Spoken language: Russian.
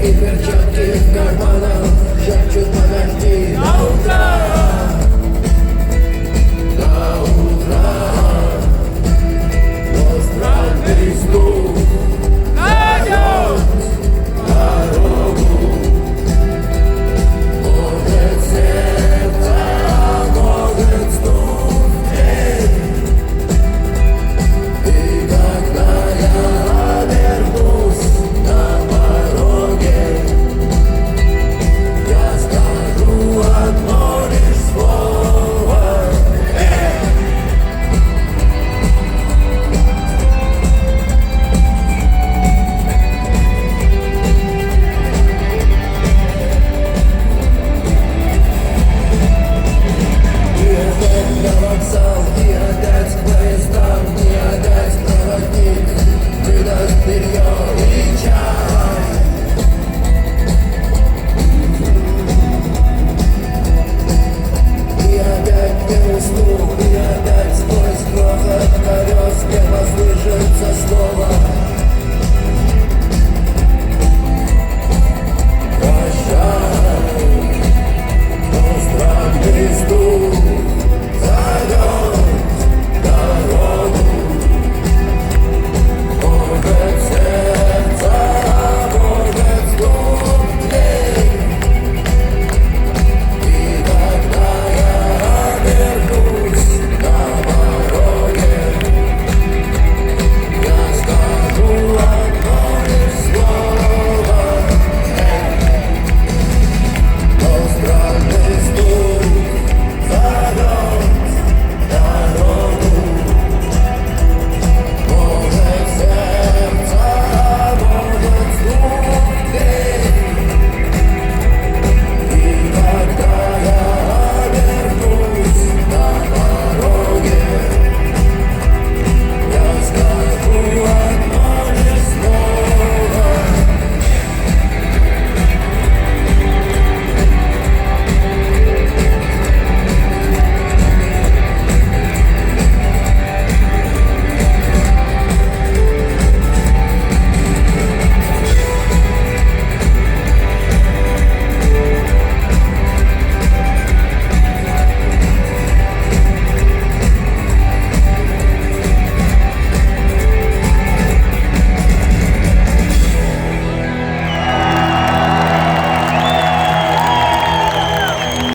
и перчатки в карманах шепчут подожди до утра. До утра. Но странный стук найдет дорогу. Может сердце, может стук в дверь. И когда я обернусь на пороге, я скажу одно лишь слово: эй! И опять на вокзал, и опять к поездам, и опять проводник выдаст белье и чай. И опять белый стук, и опять сквозь грохот колес небо слышно.